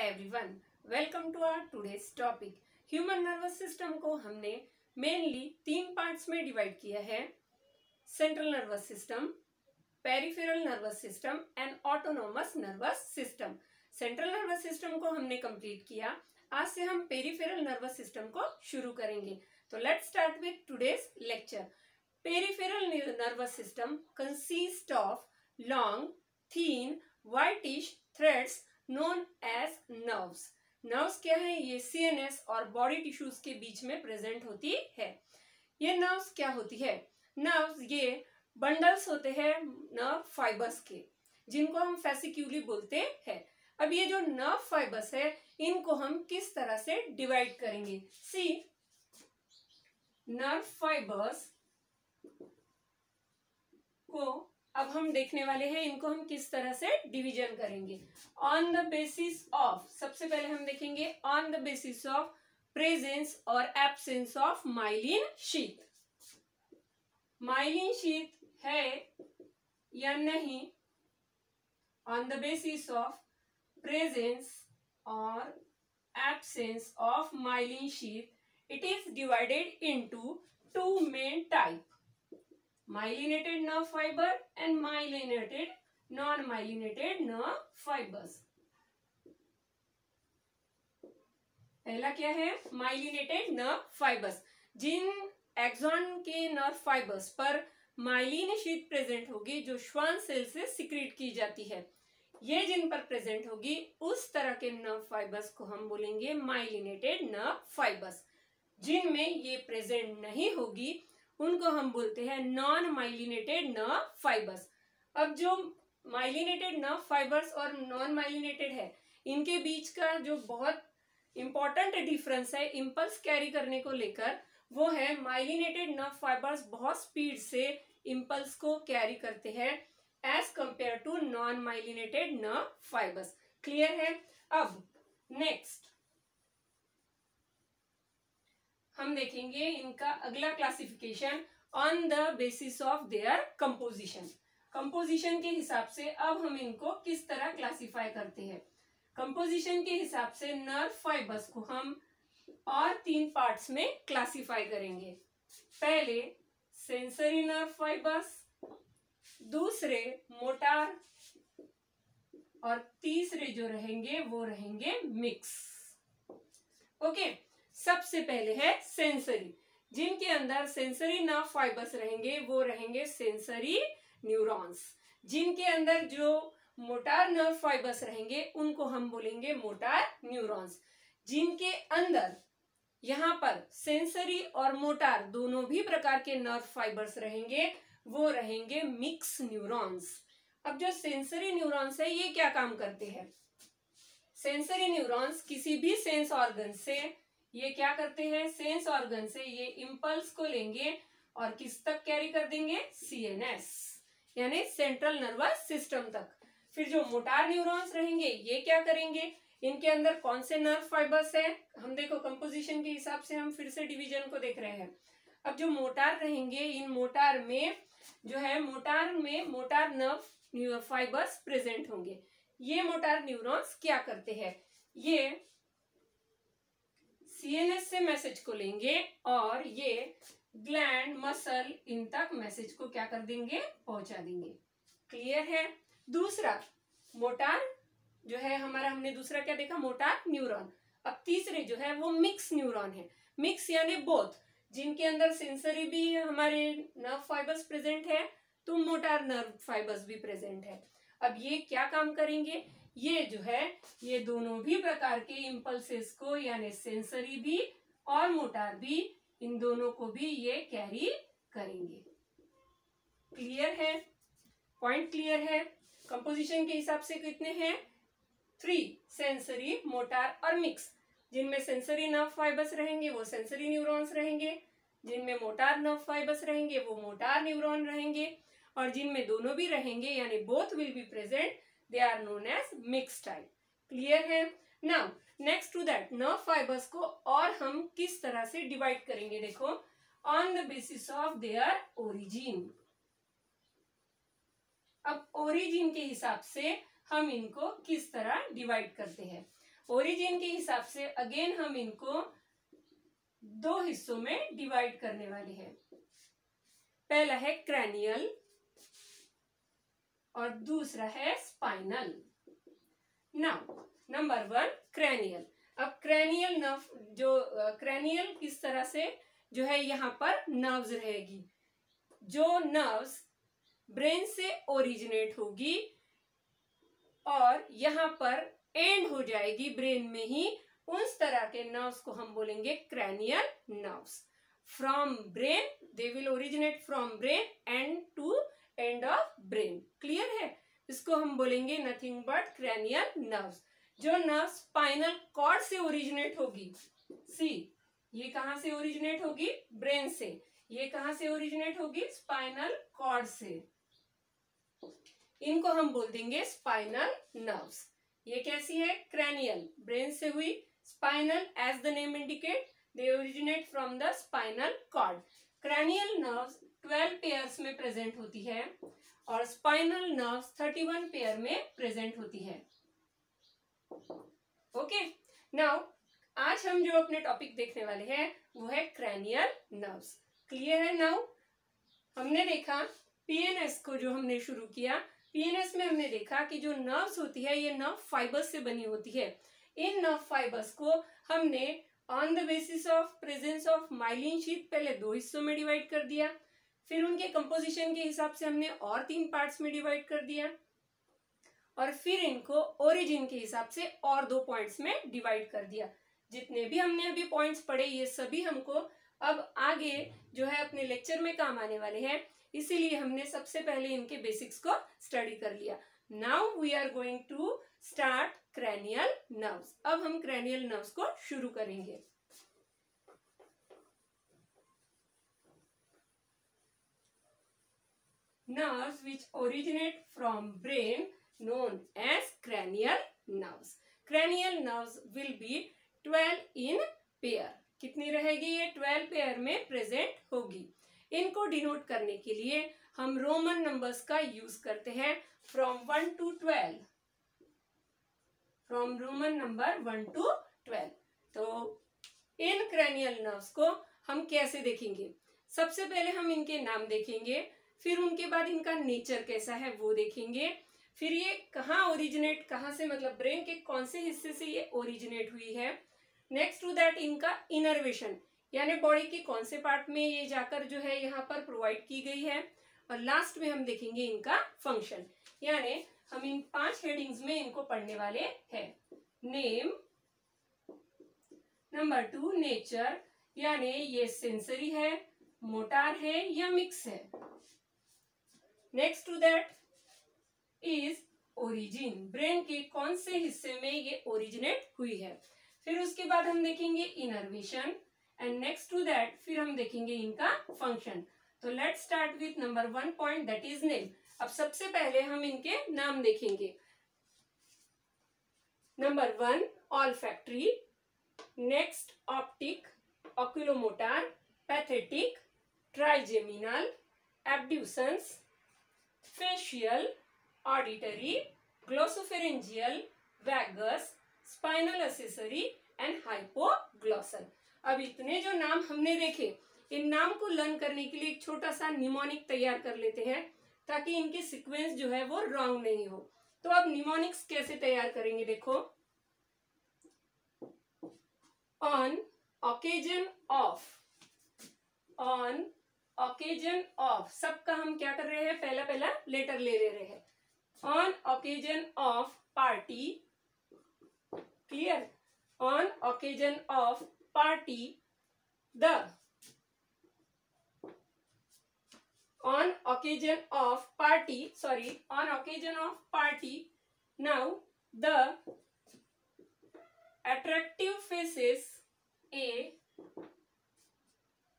Everyone, welcome to our today's topic. Human nervous system को हमने mainly 3 parts में divide किया है: central nervous system, peripheral nervous system and autonomous nervous system. Central nervous system को हमने complete किया। आज से हम पेरिफेरल नर्वस सिस्टम को शुरू करेंगे। तो let's start with today's lecture. Peripheral nervous system consist of long, thin, whitish threads known as nerves। Nerves क्या है? ये सीएनएस और बॉडी टिश्यूज के बीच में प्रेजेंट होती है। ये नर्व्स क्या होती है? नर्व्स ये बंडल्स होते हैं नर्व फाइबर्स के, जिनको हम फेसिक्यूली बोलते हैं। अब ये जो नर्व फाइबर्स है, इनको हम किस तरह से डिवाइड करेंगे? सी, नर्व फाइबर्स को अब हम देखने वाले हैं, इनको हम किस तरह से डिवीजन करेंगे। ऑन द बेसिस ऑफ, सबसे पहले हम देखेंगे on the basis of presence और absence of myelin sheath. Myelin sheath है या नहीं, on the basis of presence और absence of myelin sheath, it is divided into 2 main type: myelinated nerve fiber and myelinated non-myelinated nerve fibers। पहला क्या है? myelinated nerve fibers, जिन axon के nerve fibres पर myelin sheath present होगी, जो Schwann cell से secrete की जाती है। ये जिन पर प्रेजेंट होगी, उस तरह के नर्व फाइबर्स को हम बोलेंगे माइलिनेटेड नर्व फाइबर्स। जिनमें ये प्रेजेंट नहीं होगी, उनको हम बोलते हैं नॉन माइलिनेटेड नर्व फाइबर्स। अब जो माइलिनेटेड नर्व फाइबर्स और नॉन माइलिनेटेड है, इनके बीच का जो बहुत इंपॉर्टेंट डिफरेंस है इंपल्स कैरी करने को लेकर, वो है माइलिनेटेड नर्व फाइबर्स बहुत स्पीड से इंपल्स को कैरी करते हैं as compare to non myelinated nerve fibres. Clear है? अब नेक्स्ट हम देखेंगे इनका अगला classification on the basis of their composition. Composition के हिसाब से अब हम इनको किस तरह क्लासिफाई करते हैं। कंपोजिशन के हिसाब से नर्व फाइबर्स को हम और 3 पार्ट्स में क्लासिफाई करेंगे। पहले सेंसरी नर्व फाइबर्स, दूसरे मोटार, और तीसरे जो रहेंगे वो रहेंगे मिक्स। ओके, सबसे पहले है सेंसरी। जिनके अंदर सेंसरी नर्व फाइबर्स रहेंगे वो रहेंगे सेंसरी न्यूरॉन्स। जिनके अंदर जो मोटार नर्व फाइबर्स रहेंगे उनको हम बोलेंगे मोटार न्यूरॉन्स। जिनके अंदर यहाँ पर सेंसरी और मोटार दोनों भी प्रकार के नर्व फाइबर्स रहेंगे, वो रहेंगे मिक्स न्यूरॉन्स। अब जो सेंसरी न्यूरॉन्स है, ये क्या काम करते हैं? सेंसरी न्यूरॉन्स किसी भी सेंस ऑर्गन से ये क्या करते हैं? सेंस ऑर्गन से ये इंपल्स को लेंगे और किस तक कैरी कर देंगे? सीएनएस यानी सेंट्रल नर्वस सिस्टम तक। फिर जो मोटार न्यूरॉन्स रहेंगे, ये क्या करेंगे? इनके अंदर कौन से नर्व फाइबर्स है? हम देखो कंपोजिशन के हिसाब से हम फिर से डिवीजन को देख रहे हैं। अब जो मोटार रहेंगे, इन मोटार में जो है मोटार में मोटार नर्व फाइबर्स प्रेजेंट होंगे। ये मोटार न्यूरॉन्स क्या करते हैं? ये सीएनएस से मैसेज को लेंगे और ये ग्लैंड, मसल, इन तक मैसेज को क्या कर देंगे? पहुंचा देंगे। क्लियर है? दूसरा मोटार जो है हमारा, हमने दूसरा क्या देखा? Motor neuron. अब तीसरे जो है वो मिक्स न्यूरॉन है। मिक्स यानी बोथ, जिनके अंदर सेंसरी भी हमारे नर्व फाइबर्स प्रेजेंट है, तो मोटार नर्व फाइबर्स भी प्रेजेंट है। अब ये क्या काम करेंगे? ये जो है ये दोनों भी प्रकार के इंपल्सेस को, यानी सेंसरी भी और मोटार भी, इन दोनों को भी ये कैरी करेंगे। क्लियर है? पॉइंट क्लियर है? कंपोजिशन के हिसाब से कितने हैं? 3, सेंसरी, मोटार और मिक्स। जिनमें सेंसरी नर्व फाइबर्स रहेंगे वो सेंसरी न्यूरॉन्स रहेंगे, जिनमें मोटार नर्व फाइबर्स रहेंगे वो मोटार न्यूरॉन रहेंगे, और जिनमें दोनों भी रहेंगे यानी both will be present, they are known as mixed type। Clear है? Now next to that, nerve fibres को और हम किस तरह से डिवाइड करेंगे? देखो, on the basis of their origin. अब ओरिजिन के हिसाब से हम इनको किस तरह डिवाइड करते हैं? ओरिजिन के हिसाब से अगेन हम इनको दो हिस्सों में डिवाइड करने वाले हैं। पहला है क्रैनियल और दूसरा है स्पाइनल। Now number 1 cranial. अब क्रैनियल नर्व जो क्रैनियल किस तरह से जो है यहाँ पर नर्व्स रहेगी, जो नर्व्स ब्रेन से ओरिजिनेट होगी और यहाँ पर एंड हो जाएगी ब्रेन में ही, उस तरह के नर्व्स को हम बोलेंगे cranial nerves. From brain they will originate from brain and to end of brain. Clear है? इसको हम बोलेंगे नथिंग बट क्रैनियल नर्व्स। जो नर्व स्पाइनल कॉर्ड से ओरिजिनेट होगी, सी ये कहां से ओरिजिनेट होगी? ब्रेन से। ये कहां से ओरिजिनेट होगी? स्पाइनल कॉर्ड से। इनको हम बोल देंगे स्पाइनल नर्व्स। ये कैसी है? क्रैनियल, ब्रेन से हुई। Spinal as the name indicate they originate from the spinal cord. Cranial nerves 12 pairs में प्रेजेंट होती है और स्पाइनल नर्व्स 31 पेयर में प्रेजेंट होती है। ओके, नाउ आज हम जो अपने टॉपिक देखने वाले हैं वो है क्रैनियल नर्व्स। क्लियर है? नाउ हमने देखा पीएनएस को, जो हमने शुरू किया पीएनएस में हमने देखा कि जो नर्व्स होती है ये नर्व फाइबर्स से बनी होती है। इन नर्व फाइबर्स को हमने on the basis of presence of myelin sheath पहले दो हिस्सों में डिवाइड कर दिया, फिर उनके कंपोजिशन के हिसाब से हमने और 3 पार्ट्स में डिवाइड कर दिया और फिर इनको ओरिजिन के हिसाब से और 2 पॉइंट्स में डिवाइड कर दिया। जितने भी हमने अभी पॉइंट्स पढ़े ये सभी हमको अब आगे जो है अपने लेक्चर में काम आने वाले हैं, इसीलिए हमने सबसे पहले इनके बेसिक्स को स्टडी कर लिया। Now we are going to start cranial nerves. अब हम क्रैनियल नर्व्स को शुरू करेंगे। Nerves which originate from brain known as cranial nerves. Cranial nerves will be 12 in pair. कितनी रहेगी? ये 12 पेयर में प्रेजेंट होगी। इनको डिनोट करने के लिए हम रोमन नंबर्स का यूज करते हैं from 1 to 12। From Roman number 1 to 12। तो इन क्रैनियल नर्व्स को हम कैसे देखेंगे? सबसे पहले हम इनके नाम देखेंगे, फिर उनके बाद इनका नेचर कैसा है वो देखेंगे, फिर ये कहाँ ओरिजिनेट, कहाँ से मतलब ब्रेन के कौन से हिस्से से ये ओरिजिनेट हुई है। नेक्स्ट टू दैट इनका इनर्वेशन, यानी बॉडी के कौन से पार्ट में ये जाकर जो है यहाँ पर प्रोवाइड की गई है, और लास्ट में हम देखेंगे इनका फंक्शन। यानी हम इन 5 हेडिंग्स में इनको पढ़ने वाले हैं। नेम, नंबर 2 नेचर, यानी ये सेंसरी है, मोटार है या मिक्स है। Next to that is origin, brain के कौन से हिस्से में ये ओरिजिनेट हुई है। फिर उसके बाद हम देखेंगे innervation and next to that फिर हम देखेंगे इनका फंक्शन। तो let's start with number 1 point that is name. अब सबसे पहले हम इनके नाम देखेंगे। Number 1 olfactory, next optic, oculomotor, pathetic, trigeminal, abducens, facial, auditory, glossopharyngeal, vagus, spinal accessory and hypoglossal. अब इतने जो नाम हमने देखे, इन नाम को लर्न करने के लिए एक छोटा सा निमोनिक तैयार कर लेते हैं ताकि इनके सीक्वेंस जो है वो रॉन्ग नहीं हो। तो अब निमोनिक्स कैसे तैयार करेंगे देखो। On occasion of, on occasion of, सबका हम क्या कर रहे हैं, पहला पहला लेटर ले रहे हैं। On occasion of party, clear, on occasion of party the, on occasion of party, sorry, on occasion of party, now the attractive faces, A,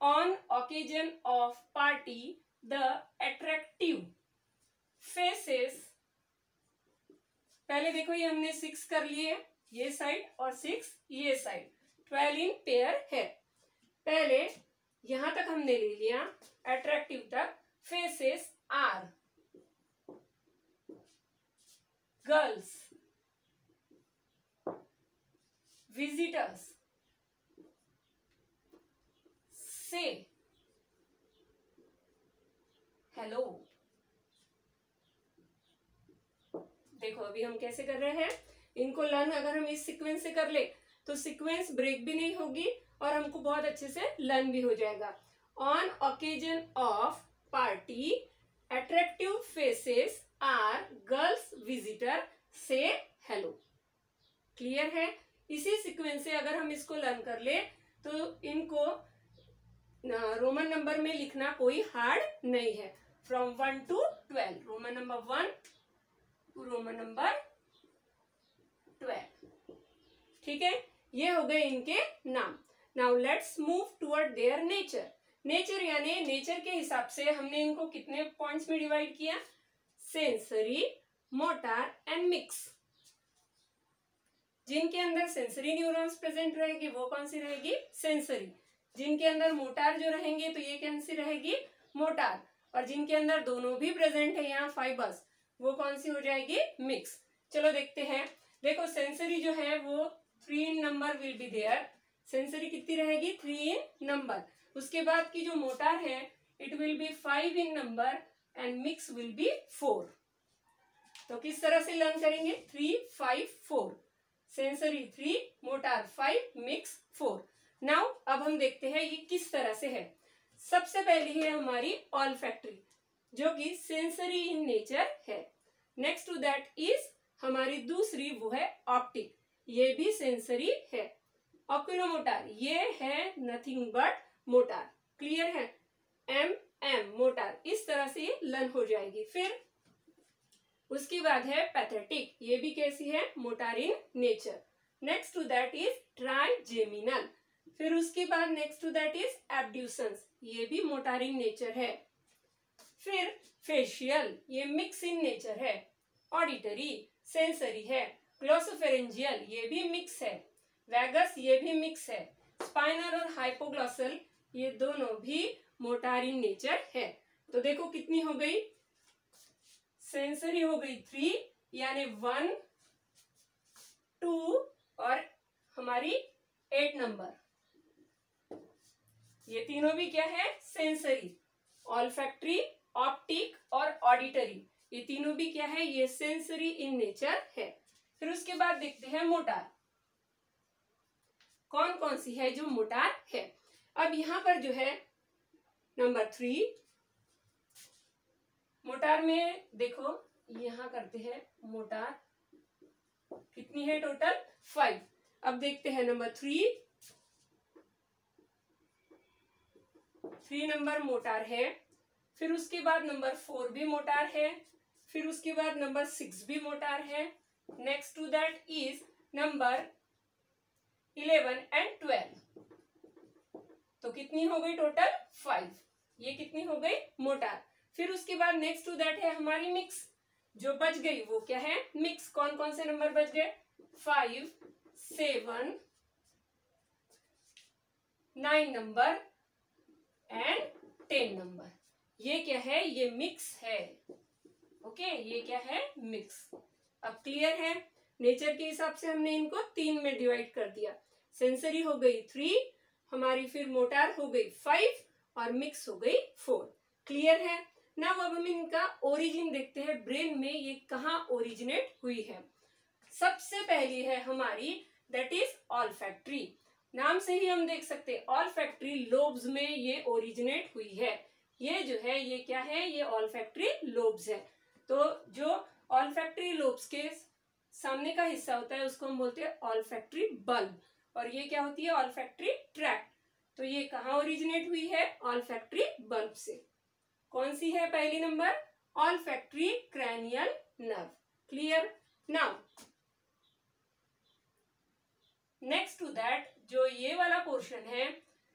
on occasion of party the attractive faces, पहले देखो ये हमने 6 कर लिए ये side और 6 ये side, 12 in pair है। पहले यहां तक हमने ले लिया अट्रैक्टिव तक। Faces are girls, visitors say hello. देखो अभी हम कैसे कर रहे हैं इनको लर्न, अगर हम इस सीक्वेंस से कर ले तो सीक्वेंस ब्रेक भी नहीं होगी और हमको बहुत अच्छे से लर्न भी हो जाएगा. On occasion of party attractive faces are girls visitor say hello. Clear है. इसी सीक्वेंस से अगर हम इसको लर्न कर ले तो इनको रोमन नंबर में लिखना कोई हार्ड नहीं है. From 1 to 12, Roman number 1 to Roman number 12. ठीक है, ये हो गए इनके नाम. Now let's move toward their nature. Nature यानी नेचर के हिसाब से हमने इनको कितने पॉइंट्स में डिवाइड किया? Sensory, motor and mix. जिनके अंदर सेंसरी न्यूरॉन्स प्रेजेंट रहेगी वो कौन सी रहेगी? सेंसरी. जिनके अंदर मोटार जो रहेंगे तो ये कौन सी रहेगी? मोटार. और जिनके अंदर दोनों भी प्रेजेंट है यहाँ फाइबर्स, वो कौन सी हो जाएगी? मिक्स. चलो देखते हैं. देखो सेंसरी जो है वो 3 in number will be there. Sensory कितनी रहेगी? 3 in नंबर. उसके बाद की जो मोटार है it will be 5 in number and mix will be 4. तो किस तरह से लर्न करेंगे? 3, 5, 4. Sensory 3, motor 5, mix 4. नाउ अब हम देखते हैं ये किस तरह से है. सबसे पहली है हमारी ऑल्फैक्टरी जो कि सेंसरी इन नेचर है. नेक्स्ट टू दैट इज हमारी दूसरी वो है ऑप्टिक, ये भी सेंसरी है. ऑक्यूलोमोटार ये है नथिंग बट मोटार. क्लियर है. M motor. इस तरह से ये लर्न हो जाएगी. फिर उसके बाद है पैथेटिक, ये भी कैसी है? Motor in nature. Next to that is trigeminal. फिर उसके बाद next to that is abducens, ये भी मोटार इन नेचर है. फिर फेशियल, ये मिक्स इन नेचर है. ऑडिटरी सेंसरी है. ग्लोसोफेरेंजियल ये भी मिक्स है. वैगस ये भी मिक्स है. स्पाइनल और हाइपोग्लॉसल ये दोनों भी मोटार इन नेचर है. तो देखो कितनी हो गई? सेंसरी हो गई 3 यानी 1, 2 और हमारी 8 नंबर. ये तीनों भी क्या है? सेंसरी. ऑल्फैक्टरी, ऑप्टिक और ऑडिटरी ये तीनों भी क्या है? ये सेंसरी इन नेचर है. फिर उसके बाद देखते हैं मोटार. कौन कौन सी है जो मोटार है? अब यहां पर जो है नंबर 3 मोटार में देखो यहां करते हैं मोटार कितनी है? टोटल 5. अब देखते हैं नंबर 3 नंबर मोटार है. फिर उसके बाद नंबर 4 भी मोटार है. फिर उसके बाद नंबर 6 भी मोटार है. Next to that is number 11 and 12. तो कितनी हो गई? टोटल 5. ये कितनी हो गई? मोटार. फिर उसके बाद नेक्स्ट टू दैट है हमारी मिक्स. जो बच गई वो क्या है? मिक्स. कौन कौन से नंबर बच गए? 5, 7, 9 नंबर एंड 10 नंबर. ये क्या है? ये मिक्स है. ओके, ये क्या है? मिक्स. अब क्लियर है. नेचर के हिसाब से हमने इनको 3 में डिवाइड कर दिया. सेंसरी हो गई 3 हमारी, फिर मोटार हो गई 5 और मिक्स हो गई 4. क्लियर है. ना अब हम इनका ओरिजिन देखते हैं. ब्रेन में ये कहाँ ओरिजिनेट हुई है? सबसे पहली है हमारी दैट इज ऑल्फैक्टरी. नाम से ही हम देख सकते हैं ऑल्फैक्टरी लोब्स में ये ओरिजिनेट हुई है. ये जो है ये क्या है? ये ऑल्फैक्टरी लोब्स है. तो जो ऑल्फैक्टरी लोब्स के सामने का हिस्सा होता है उसको हम बोलते हैं ऑल्फैक्टरी बल्ब, और ये क्या होती है? Olfactory tract. तो ये कहाँ ओरिजिनेट हुई है? ऑल्फैक्टरी बल्ब से. कौन सी है पहली number? Olfactory cranial nerve. Clear. Now next to that जो ये वाला पोर्शन है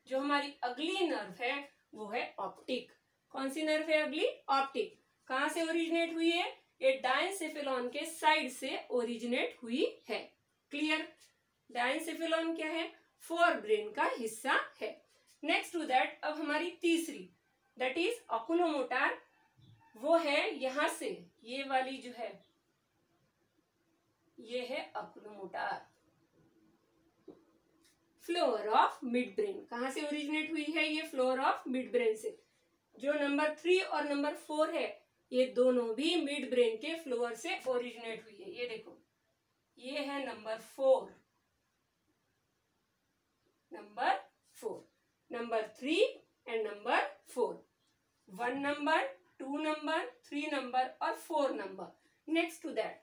जो हमारी अगली नर्व है वो है ऑप्टिक. कौन सी नर्व है अगली? ऑप्टिक. कहां से ओरिजिनेट हुई है? ये डायनसेफेलॉन के साइड से ओरिजिनेट हुई है. क्लियर. डायनसेफेलॉन क्या है? फोर ब्रेन का हिस्सा है. नेक्स्ट टू दैट अब हमारी तीसरी दैट इज ऑकुलोमोटार. वो है यहां से, ये वाली जो है ये है oculomotor. Floor of mid brain. कहाँ से ओरिजिनेट हुई है ये? फ्लोर ऑफ मिड ब्रेन से। जो नंबर 3 और नंबर 4 है ये दोनों भी मिड ब्रेन के फ्लोर से ओरिजिनेट हुई है। ये देखो, ये है number 4, number 4, number 3 and number 4। 1 number, 2 number, 3 number और 4 नंबर। नेक्स्ट टू दैट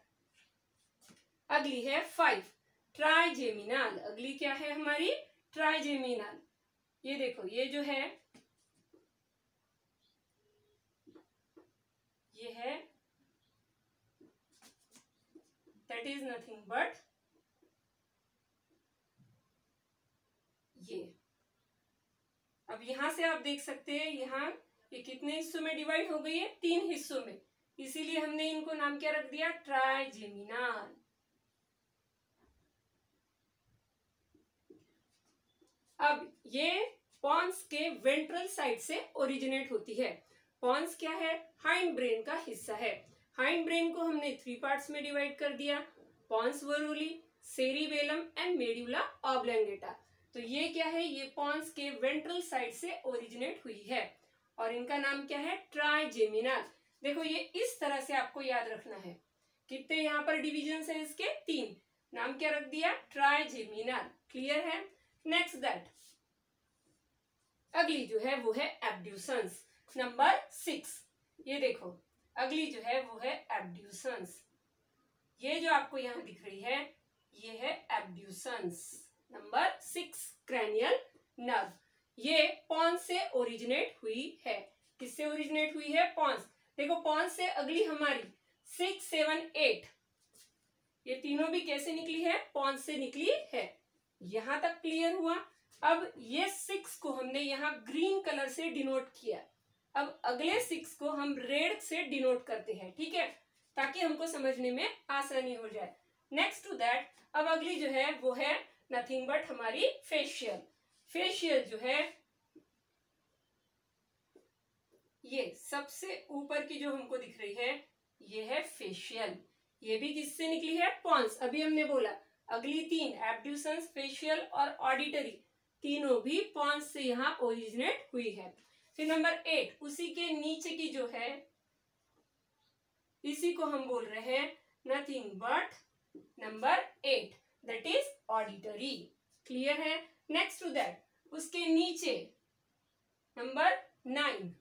अगली है 5, ट्राइजेमिनल। अगली क्या है हमारी? ट्राइजेमिनल। ये देखो, ये जो है ये है, दैट इज नथिंग बट ये। अब यहां से आप देख सकते हैं यहाँ ये कितने हिस्सों में डिवाइड हो गई है? 3 हिस्सों में। इसीलिए हमने इनको नाम क्या रख दिया? ट्राइजेमिनल। अब ये पॉन्स के वेंट्रल साइड से ओरिजिनेट होती है। पॉन्स क्या है? हाइंड ब्रेन का हिस्सा है। हाइंड ब्रेन को हमने 3 पार्ट्स में डिवाइड कर दिया, pons varolii, cerebellum and medulla oblongata. तो ये क्या है? ये पॉन्स के वेंट्रल साइड से ओरिजिनेट हुई है और इनका नाम क्या है? ट्राइजेमिनल। देखो, ये इस तरह से आपको याद रखना है। कितने यहाँ पर डिविजन है इसके? 3। नाम क्या रख दिया? ट्राइजेमिनल। क्लियर है? नेक्स्ट दैट अगली जो है वो है एब्ड्यूसेंस, नंबर 6। ये देखो, अगली जो है वो है एब्ड्यूसेंस। ये जो आपको यहाँ दिख रही है ये है एब्ड्यूसेंस, नंबर 6, क्रैनियल नर्व। ये पॉन्स से ओरिजिनेट हुई है। किससे ओरिजिनेट हुई है? पॉन्स। देखो, पॉन्स से अगली हमारी 6, 7, 8, ये तीनों भी कैसे निकली है? पॉन्स से निकली है। यहां तक क्लियर हुआ? अब ये 6 को हमने यहाँ ग्रीन कलर से डिनोट किया। अब अगले 6 को हम रेड से डिनोट करते हैं, ठीक है, ताकि हमको समझने में आसानी हो जाए। नेक्स्ट टू दैट अब अगली जो है वो है नथिंग बट हमारी फेशियल। फेशियल जो है ये सबसे ऊपर की जो हमको दिख रही है ये है फेशियल। ये भी किससे निकली है? पॉन्स। अभी हमने बोला अगली 3 एब्ड्यूसेंस, फेशियल और ऑडिटरी तीनों भी पॉन्स से यहाँ ओरिजिनेट हुई है। फिर नंबर 8 उसी के नीचे की जो है इसी को हम बोल रहे हैं nothing but number 8, that is auditory. Clear है? नेक्स्ट टू दैट उसके नीचे नंबर 9,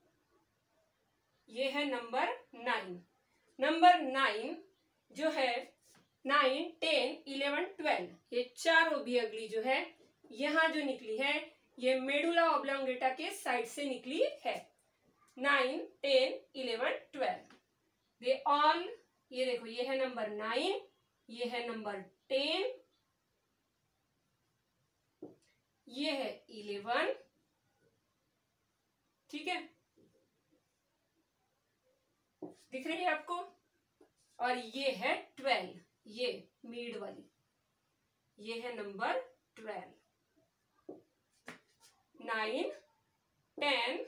ये है नंबर 9। नंबर 9 जो है 9, 10, 11, 12 ये चारों भी अगली जो है यहाँ जो निकली है ये मेडुला ऑब्लंगेटा के साइड से निकली है। 9, 10, 11, 12 दे ऑल, ये देखो, ये है नंबर 9, ये है नंबर 10, ये है 11, ठीक है, दिख रही है आपको? और ये है 12, ये मिड वाली, ये है नंबर 12। 9, 10,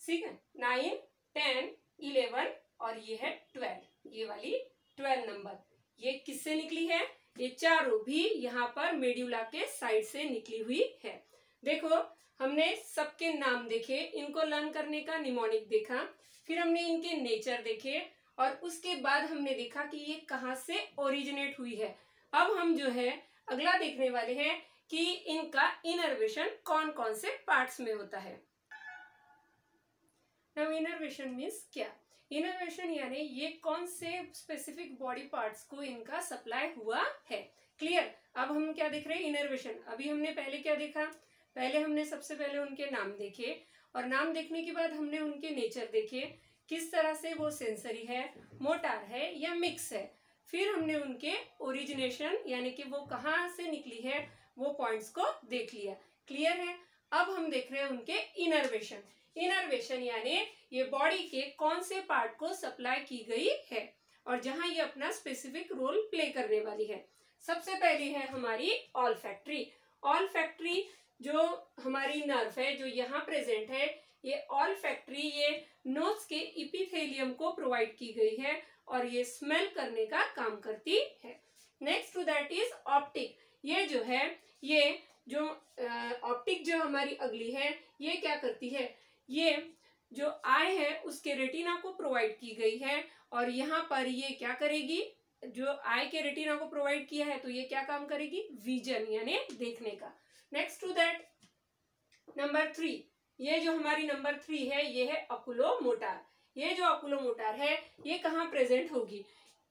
ठीक है, 9, 10, 11 और ये है 12, ये वाली 12 नंबर। ये किससे निकली है? ये चारों भी यहाँ पर मेड्यूला के साइड से निकली हुई है। देखो, हमने सबके नाम देखे, इनको लर्न करने का निमोनिक देखा, फिर हमने इनके नेचर देखे और उसके बाद हमने देखा कि ये कहाँ से ओरिजिनेट हुई है। अब हम जो है अगला देखने वाले हैं कि इनका इनर्वेशन कौन कौन से पार्ट्स में होता है। नाउ इनर्वेशन मीन्स क्या? इनर्वेशन यानी ये कौन से स्पेसिफिक बॉडी पार्ट्स को इनका सप्लाई हुआ है। क्लियर? अब हम क्या देख रहे हैं? इनर्वेशन। अभी हमने पहले क्या देखा? पहले हमने सबसे पहले उनके नाम देखे और नाम देखने के बाद हमने उनके नेचर देखे, किस तरह से वो सेंसरी है, मोटार है या मिक्स है। फिर हमने उनके ओरिजिनेशन यानी कि वो कहाँ से निकली है वो पॉइंट्स को देख लिया। क्लियर है? अब हम देख रहे हैं उनके इनर्वेशन। इनर्वेशन यानी ये बॉडी के कौन से पार्ट को सप्लाई की गई है और जहां ये अपना स्पेसिफिक रोल प्ले करने वाली है। सबसे पहली है हमारी ऑल्फैक्टरी। ऑल्फैक्टरी जो हमारी नर्व है जो यहाँ प्रेजेंट है, ये ऑल्फैक्टरी ये नोज के इपिथेलियम को प्रोवाइड की गई है और ये स्मेल करने का काम करती है। Next to that is optic. ये जो है ये जो ऑप्टिक जो हमारी अगली है ये क्या करती है, ये जो आई है उसके रेटिना को प्रोवाइड की गई है और यहाँ पर ये क्या करेगी, जो आई के रेटिना को प्रोवाइड किया है तो ये क्या काम करेगी, विजन यानी देखने का। नेक्स्ट टू दैट नंबर 3, ये जो हमारी नंबर 3 है ये है ऑकुलोमोटर। ये जो ऑकुलोमोटर है ये कहाँ प्रेजेंट होगी,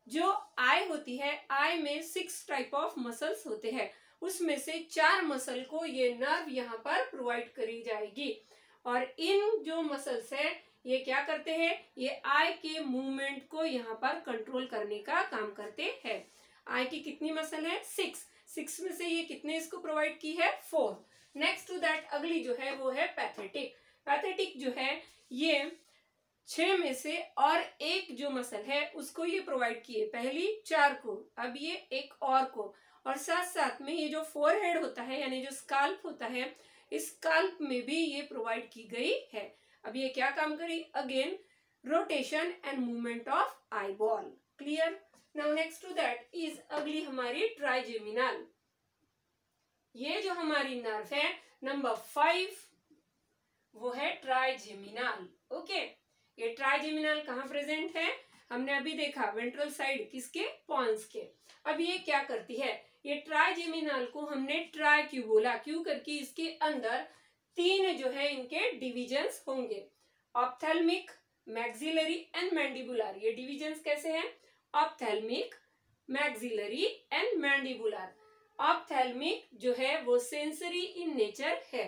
जो आई होती है, आई में 6 टाइप ऑफ मसल्स होते हैं, उसमें से 4 मसल को ये नर्व यहाँ पर प्रोवाइड करी जाएगी और इन जो मसल्स है ये क्या करते हैं, ये आई के मूवमेंट को यहाँ पर कंट्रोल करने का काम करते हैं। आई की कितनी मसल है, 6 में से ये कितने इसको प्रोवाइड की है, 4। नेक्स्ट टू दैट अगली जो है वो है पैथेटिक। पैथेटिक जो है ये 6 में से और एक जो मसल है उसको ये प्रोवाइड किए, पहली 4 को, अब ये एक और साथ साथ में ये जो फोरहेड होता है यानी जो स्काल्प होता है, इस स्काल्प में भी ये प्रोवाइड की गई है। अब ये क्या काम करी, again rotation and movement of eyeball. Clear. Now next to that is अगली हमारी ट्राइजेमिनल। ये जो हमारी नर्व है नंबर 5 वो है ट्राइजेमिनल। ओके, ये ट्राइजेमिनल कहाँ प्रेजेंट है, हमने अभी देखा वेंट्रल साइड किसके, पॉन्स के। अब ये क्या करती है, ये ट्राइजेमिनल को हमने ट्राई क्यों बोला, क्यों करके इसके अंदर 3 जो है इनके डिविजन्स होंगे, ऑप्थेल्मिक, मैक्सिलरी एंड मैंडिबुलर। ये डिविजन्स कैसे हैं, ophthalmic, maxillary and mandibular. Ophthalmic जो है वो सेंसरी इन नेचर है,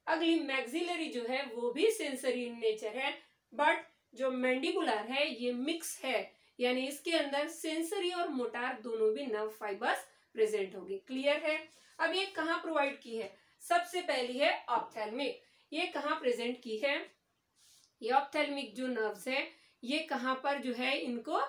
अगली मैक्सिलरी जो है वो भी सेंसरी इन नेचर है, बट जो मैंडिबुलर है ये मिक्स है, यानी इसके अंदर सेंसरी और मोटार दोनों भी नर्व फाइबर्स प्रेजेंट होगी। क्लियर है। अब ये कहाँ प्रोवाइड की है, सबसे पहली है ऑप्थेल्मिक। ये कहाँ प्रेजेंट की है, ये ऑप्थेल्मिक जो नर्व्स है ये कहाँ पर जो है इनको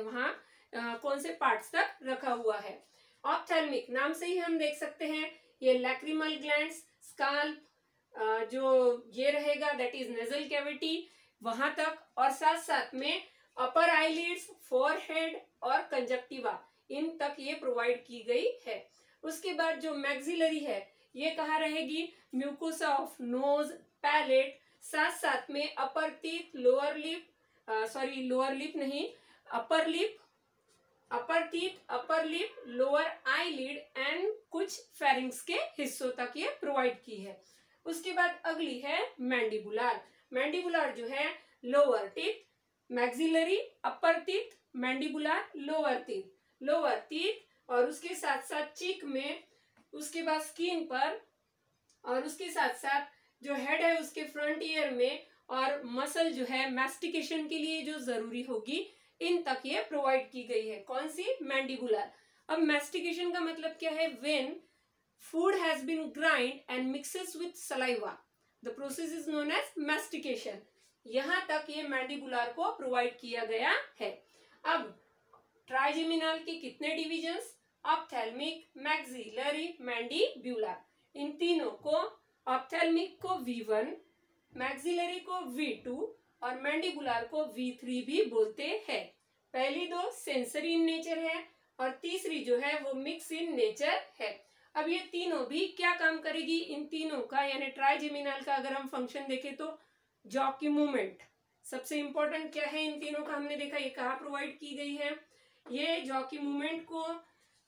वहाँ कौन से पार्ट्स तक रखा हुआ है। ऑप्थेल्मिक नाम से ही हम देख सकते हैं ये लैक्रिमल ग्लैंड्स, स्काल्प जो ये रहेगा दैट इज नेजल कैविटी वहां तक, और साथ साथ में अपर आईलिड्स, फोरहेड और कंजक्टिवा, इन तक ये प्रोवाइड की गई है। उसके बाद जो मैक्सिलरी है ये कहाँ रहेगी, म्यूकोसा ऑफ नोज, पैलेट, साथ साथ में upper teeth, lower lip, lower lip नहीं, upper lip, upper teeth, upper lip, lower eyelid and कुछ फेरिंग्स के हिस्सों तक ये प्रोवाइड की है। उसके बाद अगली है मैंडिबुलर। मैंडिबुलर जो है लोअर टीथ, मैक्सिलरी, अपर टीथ, मैंडिबुलर, लोअर टीथ और उसके साथ साथ चीक में, उसके बाद स्किन पर, और उसके साथ साथ जो हेड है उसके फ्रंट ईयर में, और मसल जो है मैस्टिकेशन के लिए जो जरूरी होगी इन तक ये प्रोवाइड की गई है। कौन सी, मैंडिबुलर। अब मैस्टिकेशन का मतलब क्या है, when food has been grind and mixes with saliva the process is known as mastication. यहाँ तक ये मैंडिबुलर को प्रोवाइड किया गया है। अब ट्राइजेमिनल के कितने डिविजन्स, ऑप्थेल्मिक, मैक्सिलरी, मैंडिबुलर। इन तीनों को, ऑप्थेल्मिक को V1, मैक्सिलरी को V2 और मैंडिबुलर को V3 भी बोलते हैं। पहली 2 सेंसरी इन नेचर है और तीसरी जो है वो मिक्स इन नेचर है। अब ये तीनों भी क्या काम करेगी, इन तीनों का यानी ट्राइजेमिनल का अगर हम फंक्शन देखें तो जॉ की मूवमेंट सबसे इंपॉर्टेंट क्या है, इन तीनों का हमने देखा ये कहाँ प्रोवाइड की गई है, ये जॉ की मूवमेंट को,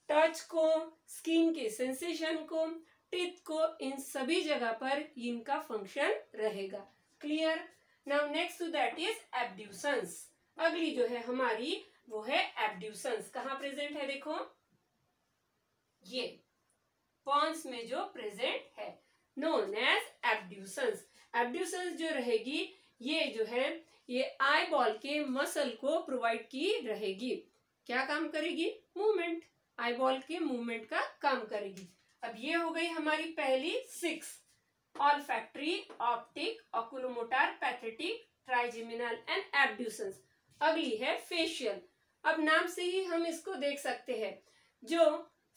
टच को, स्किन के सेंसेशन को, टीथ को, इन सभी जगह पर इनका फंक्शन रहेगा। Clear. Now next to that is abducens. अगली जो है हमारी वो है एब्ड्यूसेंस। कहाँ प्रेजेंट है, देखो ये पॉन्स में जो प्रेजेंट है नोन एज एब्ड्यूसेंस। एब्ड्यूसेंस जो रहेगी ये जो है ये आई बॉल के मसल को प्रोवाइड की रहेगी। क्या काम करेगी, मूवमेंट, आई बॉल के मूवमेंट का काम करेगी। अब ये हो गई हमारी पहली 6, olfactory, optic, oculomotor, pathetic, trigeminal and abducens. अगली है फेशियल। अब नाम से ही हम इसको देख सकते हैं, जो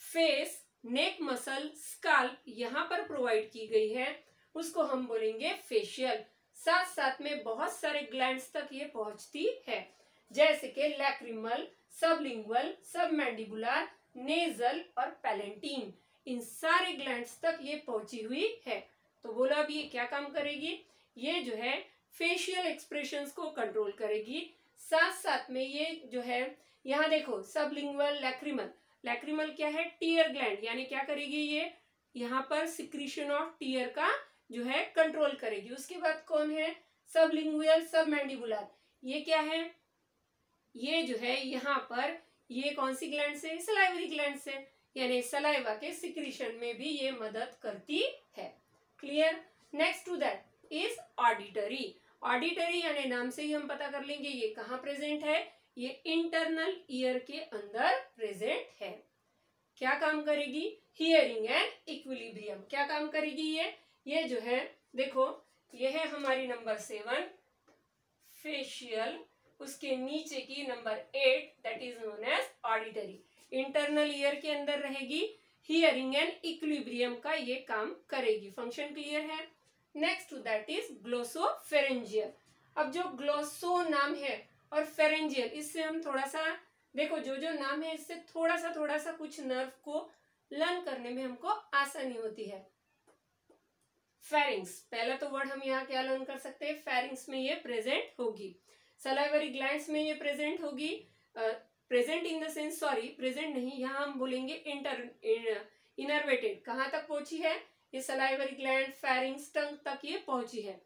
फेस, नेक मसल, स्काल्प यहाँ पर प्रोवाइड की गई है उसको हम बोलेंगे फेशियल। साथ साथ में बहुत सारे ग्लैंड्स तक ये पहुंचती है, जैसे कि लैक्रिमल, सबलिंगुअल, सबमैंडिबुलर, नेजल और पैलेंटीन। इन सारे ग्लैंड्स तक ये पहुंची हुई है। तो बोला अब ये क्या काम करेगी, ये जो है फेशियल एक्सप्रेशंस को कंट्रोल करेगी। साथ साथ में ये जो है, यहाँ देखो सबलिंगुअल लैक्रिमल, लैक्रिमल क्या है, टीयर ग्लैंड, यानी क्या करेगी ये यहाँ पर सिक्रीशन ऑफ टीयर का जो है कंट्रोल करेगी। उसके बाद कौन है, सबलिंगुअल सबमैंडिबुलर, ये क्या है, ये जो है यहाँ पर ये कौन सी ग्लैंड से, सलाइवरी ग्लैंड से, यानी सलाइवा के सिक्रीशन में भी ये मदद करती है। Clear. Next to that is auditory. Auditory यानी नाम से ही हम पता कर लेंगे ये कहाँ प्रेजेंट है, ये इंटरनल ईयर के अंदर प्रेजेंट है। क्या काम करेगी, हियरिंग एंड इक्विलिब्रियम, क्या काम करेगी ये जो है देखो, ये है हमारी नंबर 7 फेशियल, उसके नीचे की number 8 that is known as auditory, internal ear के अंदर रहेगी, हियरिंग एंड इक्विलिब्रियम का ये काम करेगी। फंक्शन क्लियर है। Next to that is glossopharyngeal. अब जो ग्लोसो नाम है और फेरेंजियल, इससे हम थोड़ा सा देखो, जो जो नाम है इससे थोड़ा सा कुछ नर्व को लर्न करने में हमको आसानी होती है। फेरिंग्स, पहला तो वर्ड हम यहाँ क्या लर्न कर सकते हैं, फेरिंग्स में ये प्रेजेंट होगी, सलाइवरी ग्लैंड्स में ये प्रेजेंट होगी, present in the sense, sorry present नहीं, यहाँ हम बोलेंगे इनर्वेटेड, कहाँ तक पहुंची है, ये सलाइवरी ग्लैंड, फेरिंग्स, टंग तक ये पहुंची है।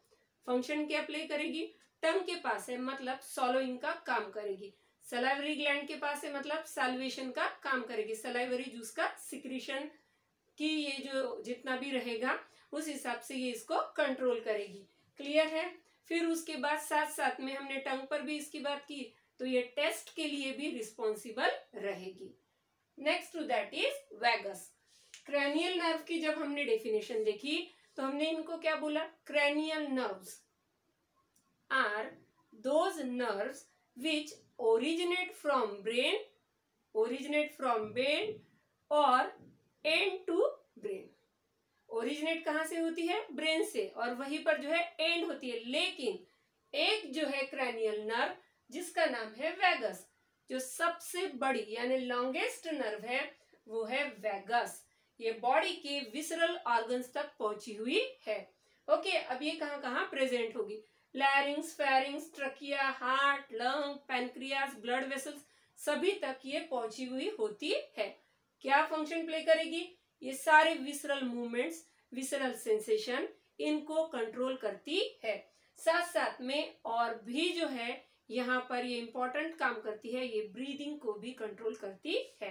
फंक्शन क्या प्ले करेगी, टंग के पास है मतलब सॉलोइंग का काम करेगी, सलाइवरी ग्लैंड के पास है मतलब सैल्वेशन का काम करेगी, सलाइवरी जूस का सिक्रीशन की ये जो जितना भी रहेगा उस हिसाब से ये इसको कंट्रोल करेगी। क्लियर है। फिर उसके बाद साथ साथ में हमने टंग पर भी इसकी बात की, तो ये टेस्ट के लिए भी रिस्पॉन्सिबल रहेगी। Next to that is vagus. Cranial nerve की जब हमने डेफिनेशन देखी तो हमने इनको क्या बोला, cranial nerves are those nerves which originate from brain और एंड टू ब्रेन। ओरिजिनेट कहाँ से होती है, ब्रेन से, और वहीं पर जो है एंड होती है। लेकिन एक जो है क्रैनियल नर्व जिसका नाम है वैगस, जो सबसे बड़ी यानी लॉन्गेस्ट नर्व है वो है वैगस, ये बॉडी के विसरल ऑर्गन्स तक पहुंची हुई है। ओके, अब ये कहाँ कहाँ प्रेजेंट होगी, लैरिंग्स, pharynx, trachea, heart, lung, pancreas, blood vessels, सभी तक ये पहुंची हुई होती है। क्या फंक्शन प्ले करेगी, ये सारे विसरल मूवमेंट्स, विसरल सेंसेशन, इनको कंट्रोल करती है। साथ साथ में और भी जो है यहाँ पर ये इंपॉर्टेंट काम करती है, ये ब्रीदिंग को भी कंट्रोल करती है।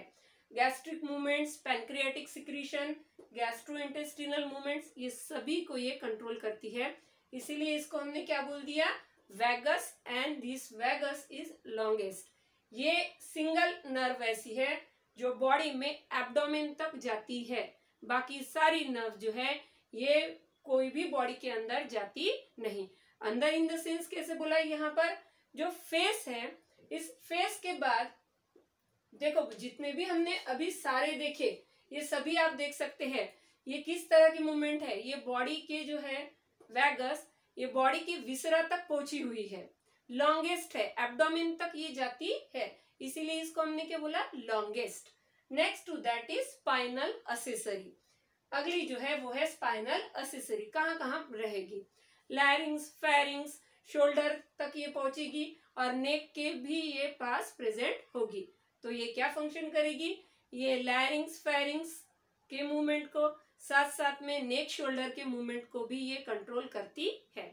Gastric movements, pancreatic secretion, gastrointestinal movements, ये सभी को ये कंट्रोल करती है। इसीलिए इसको हमने क्या बोल दिया, vagus, and this vagus is longest. ये सिंगल नर्व ऐसी है जो बॉडी में एब्डोमेन तक जाती है, बाकी सारी नर्व जो है ये कोई भी बॉडी के अंदर जाती नहीं। अंदर इन द सेंस कैसे बोला, यहाँ पर जो फेस है, इस फेस के बाद देखो जितने भी हमने अभी सारे देखे, ये सभी आप देख सकते हैं ये किस तरह की मूवमेंट है, ये बॉडी के जो है वैगस, ये बॉडी की विसरा तक पहुंची हुई है, लॉन्गेस्ट है, एब्डोमेन तक ये जाती है, इसीलिए इसको हमने क्या बोला, longest. Next to that is spinal accessory. अगली जो है वो है स्पाइनल असेसरी, कहाँ कहाँ रहेगी, लैरिंग्स, फेरिंग्स, शोल्डर तक ये पहुंचेगी और नेक के भी ये पास प्रेजेंट होगी। तो ये क्या फंक्शन करेगी, ये लैरिंग्स, फेरिंग्स के मूवमेंट को, साथ साथ में नेक, शोल्डर के मूवमेंट को भी ये कंट्रोल करती है।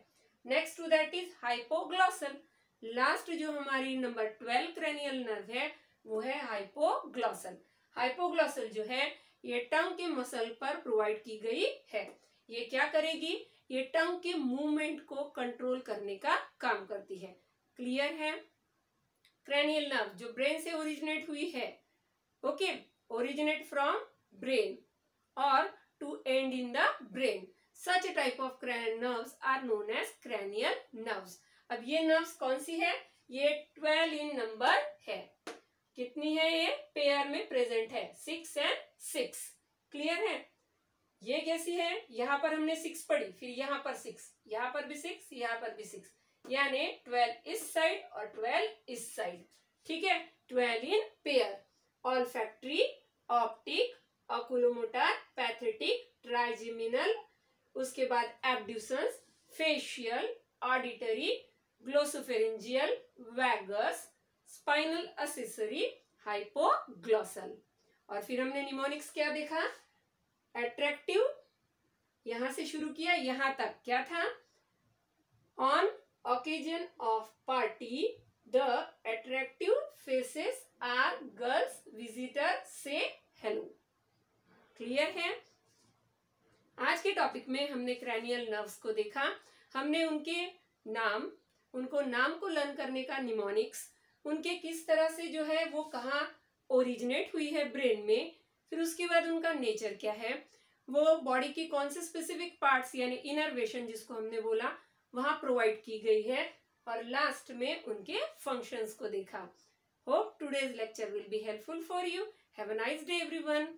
Next to that is hypoglossal. Last जो हमारी नंबर 12 क्रैनियल नर्व है वो है हाइपोग्लॉसल। हाइपोग्लॉसल जो है ये टंग के मसल पर प्रोवाइड की गई है। ये क्या करेगी, ये टंग के मूवमेंट को कंट्रोल करने का काम करती है। क्लियर है। क्रैनियल नर्व जो ब्रेन से ओरिजिनेट हुई है, ओके, ओरिजिनेट फ्रॉम ब्रेन और to end in the brain, such type of nerves are known as cranial nerves. अब ये नर्व्स कौन सी है, ये 12 इन नंबर है। कितनी है, ये पेयर में प्रेजेंट है, 6 and 6। क्लियर है। ये कैसी है, यहाँ पर हमने 6 पढ़ी, फिर यहाँ पर 6, यहाँ पर भी 6, यहाँ पर भी 6, यानी 12 इस साइड और 12 इस साइड। ठीक है, 12 in pair, olfactory, optic, oculomotor pathetic, trigeminal, उसके बाद abducens, facial, auditory, glossopharyngeal, vagus, spinal accessory, hypoglossal. और फिर हमने निमोनिक्स क्या देखा, अट्रैक्टिव, यहां से शुरू किया, यहां तक क्या था, on occasion of party the attractive faces are girls visitor say hello। Clear है। आज के टॉपिक में हमने क्रैनियल नर्व्स को देखा, हमने उनको नाम को लर्न करने का निमोनिक्स, उनके किस तरह से जो है वो कहाँ ओरिजिनेट हुई है ब्रेन में, फिर उसके बाद उनका नेचर क्या है, वो बॉडी की कौन से स्पेसिफिक पार्ट्स यानी इनर्वेशन जिसको हमने बोला वहां प्रोवाइड की गई है, और लास्ट में उनके फंक्शंस को देखा। Hope today's lecture will be helpful for you. Have a nice day everyone.